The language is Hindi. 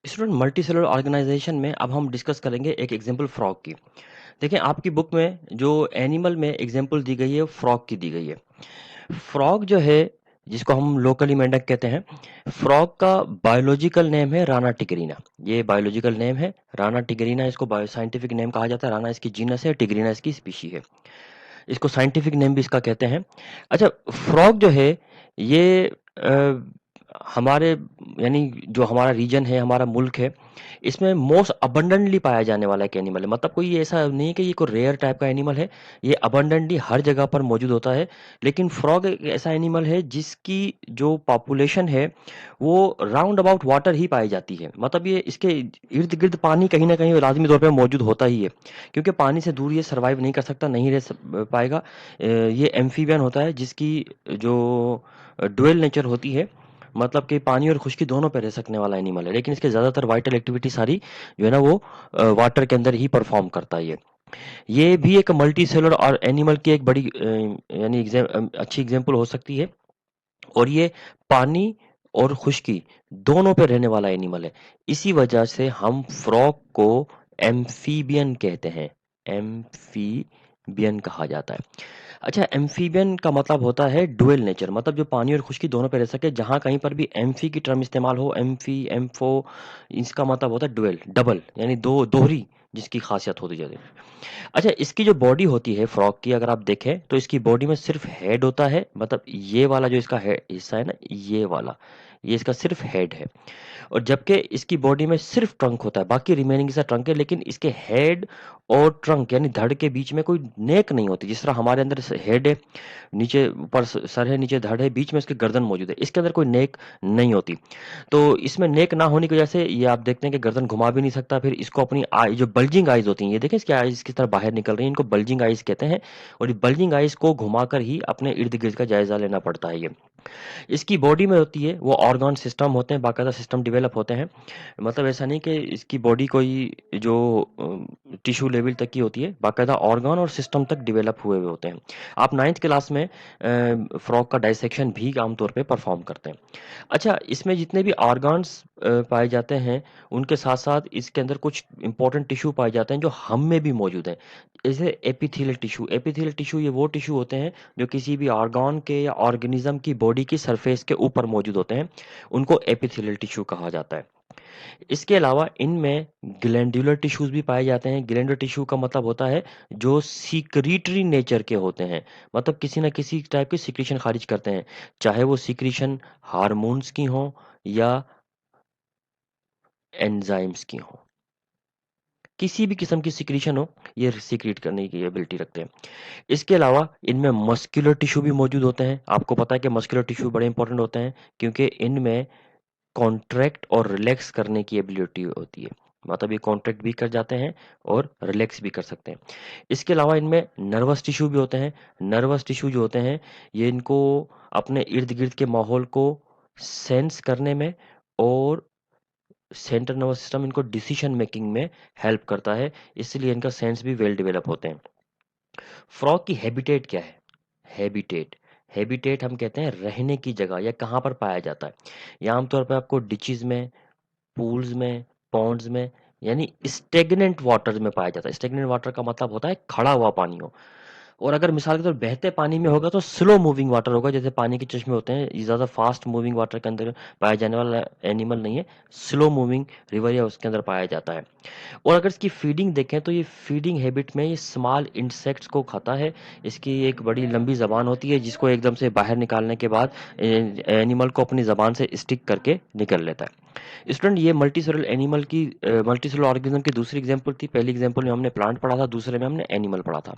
स्टूडेंट मल्टी सेलुलर ऑर्गेनाइजेशन में अब हम डिस्कस करेंगे एक एग्जांपल फ्रॉग की। देखिए आपकी बुक में जो एनिमल में एग्जांपल दी गई है फ्रॉग की दी गई है। फ्रॉग जो है जिसको हम लोकली मेंढक कहते हैं, फ्रॉग का बायोलॉजिकल नेम है राना टिगरीना। ये बायोलॉजिकल नेम है राना टिगरीना, इसको बायो साइंटिफिक नेम कहा जाता है। राना इसकी जीनस है, टिगरीना इसकी स्पीशी है। इसको साइंटिफिक नेम भी इसका कहते हैं। अच्छा, फ्रॉग जो है ये हमारे यानी जो हमारा रीजन है, हमारा मुल्क है, इसमें मोस्ट अबंडेंटली पाया जाने वाला एक एनिमल है। मतलब कोई ऐसा नहीं है कि ये कोई रेयर टाइप का एनिमल है, ये अबंडेंटली हर जगह पर मौजूद होता है। लेकिन फ्रॉग एक ऐसा एनिमल है जिसकी जो पॉपुलेशन है वो राउंड अबाउट वाटर ही पाई जाती है। मतलब ये इसके इर्द गिर्द पानी कहीं ना कहीं लाजमी तौर पे मौजूद होता ही है, क्योंकि पानी से दूर ये सर्वाइव नहीं कर सकता, नहीं पाएगा। ये एम्फीबियन होता है जिसकी जो डुअल नेचर होती है, मतलब कि पानी और खुश्की दोनों पे रह सकने वाला एनिमल है। लेकिन इसके ज़्यादातर वाइटल एक्टिविटी सारी जो है ना वो वाटर के अंदर ही परफॉर्म करता है। ये भी एक मल्टी सेलुलर और एनिमल की एक बड़ी यानी अच्छी एग्जाम्पल हो सकती है। और ये पानी और खुश्की दोनों पे रहने वाला एनिमल है। इसी वजह से हम फ्रॉग को एम्फीबियन कहते हैं। एम्फीबियन कहा जाता है। अच्छा, एम्फीबियन का मतलब होता है डुअल नेचर, मतलब जो पानी और खुश्की दोनों पे रह सके। जहां कहीं पर भी एम्फी की टर्म इस्तेमाल हो, एम्फी, एम्फो, इसका मतलब होता है डुअल, डबल, यानी दो, दोहरी जिसकी खासियत होती जाती है। अच्छा, इसकी जो बॉडी होती है फ्रॉग की, अगर आप देखें तो इसकी बॉडी में सिर्फ हेड होता है। मतलब ये वाला जो इसका हिस्सा है ना, ये वाला, ये इसका सिर्फ हेड है। और जबकि इसकी बॉडी में सिर्फ ट्रंक होता है, बाकी रिमेनिंग इसका ट्रंक है। लेकिन इसके हेड और ट्रंक यानी धड़ के बीच में कोई नेक नहीं होती। जिस तरह हमारे अंदर हेड है, नीचे ऊपर सर है, नीचे धड़ है, बीच में इसके गर्दन मौजूद है, इसके अंदर कोई नेक नहीं होती। तो इसमें नेक ना होने की वजह से ये आप देखते हैं कि गर्दन घुमा भी नहीं सकता। फिर इसको अपनी आई जो बल्जिंग आईज होती हैं, ये देखें इसकी आईज किस तरह बाहर निकल रही हैं, इनको बल्जिंग आईज कहते हैं। और ये बल्जिंग आईज को घुमाकर ही अपने इर्द गिर्द का जायजा लेना पड़ता है। ये इसकी बॉडी में होती है वो ऑर्गन सिस्टम होते हैं, बाकायदा सिस्टम डेवलप होते हैं। मतलब ऐसा नहीं कि इसकी बॉडी कोई जो टिश्यू लेवल तक की होती है, बाकायदा ऑर्गन और सिस्टम तक डेवलप हुए हुए होते हैं। आप 9th क्लास में फ्रॉग का डाइसेक्शन भी आमतौर पे परफॉर्म करते हैं। अच्छा, इसमें जितने भी ऑर्गन्स पाए जाते हैं, उनके साथ-साथ इसके अंदर कुछ इंपॉर्टेंट टिश्यू पाए जाते हैं जो हम में भी मौजूद हैं। जैसे एपिथेलियल टिश्यू। एपिथेलियल टिश्यू ये वो टिश्यू होते हैं जो किसी भी ऑर्गन के या ऑर्गेनिज्म की बॉडी की सरफेस के ऊपर मौजूद होते हैं। उनको एपिथेलियल टिश्यू कहा जाता है। इसके अलावा इनमें ग्लैंडुलर टिश्यूज भी पाए जाते हैं। ग्लैंडुलर टिश्यू का मतलब होता है जो सीक्रीटरी नेचर के होते हैं, मतलब किसी ना किसी टाइप की सीक्रेशन खारिज करते हैं, चाहे वो सीक्रेशन हार्मोन्स की हो या एंजाइम्स की हो। किसी भी किस्म की सीक्रेशन हो, ये सीक्रेट करने की एबिलिटी रखते हैं। इसके अलावा इनमें मस्कुलर टिश्यू भी मौजूद होते हैं। आपको पता है कि मस्कुलर टिश्यू बड़े इंपॉर्टेंट होते हैं, क्योंकि इनमें कॉन्ट्रैक्ट और रिलैक्स करने की एबिलिटी होती है। मतलब ये कॉन्ट्रैक्ट भी कर जाते हैं और रिलैक्स भी कर सकते हैं। इसके अलावा इनमें नर्वस टिश्यू भी होते हैं। नर्वस टिश्यू जो होते हैं, ये इनको अपने इर्द गिर्द के माहौल को सेंस करने में और सेंट्रल नर्वस सिस्टम इनको डिसीजन मेकिंग में हेल्प करता है, इसलिए इनका सेंस भी वेल डेवलप होते हैं। फ्रॉग की हैबिटेट क्या है? हैबिटेट, हैबिटेट हम कहते हैं रहने की जगह या कहाँ पर पाया जाता है। यह आमतौर पर आपको डिचेज में, पूल्स में, पॉन्ड्स में, यानी स्टेगनेंट वाटर में पाया जाता है। स्टेगनेंट वाटर का मतलब होता है खड़ा हुआ पानी हो। और अगर मिसाल के तौर बहते पानी में होगा तो स्लो मूविंग वाटर होगा, जैसे पानी के चश्मे होते हैं। ये ज़्यादा फास्ट मूविंग वाटर के अंदर पाया जाने वाला एनिमल नहीं है, स्लो मूविंग रिवर या उसके अंदर पाया जाता है। और अगर इसकी फीडिंग देखें तो ये फीडिंग हैबिट में ये स्मॉल इंसेक्ट्स को खाता है। इसकी एक बड़ी लंबी ज़बान होती है जिसको एकदम से बाहर निकालने के बाद एनिमल को अपनी ज़बान से स्टिक करके निकल लेता है। स्टूडेंट, ये मल्टी सेलुलर ऑर्गेनिज्म की दूसरी एग्जांपल थी। पहली एग्जांपल में हमने प्लांट पढ़ा था, दूसरे में हमने एनिमल पढ़ा था।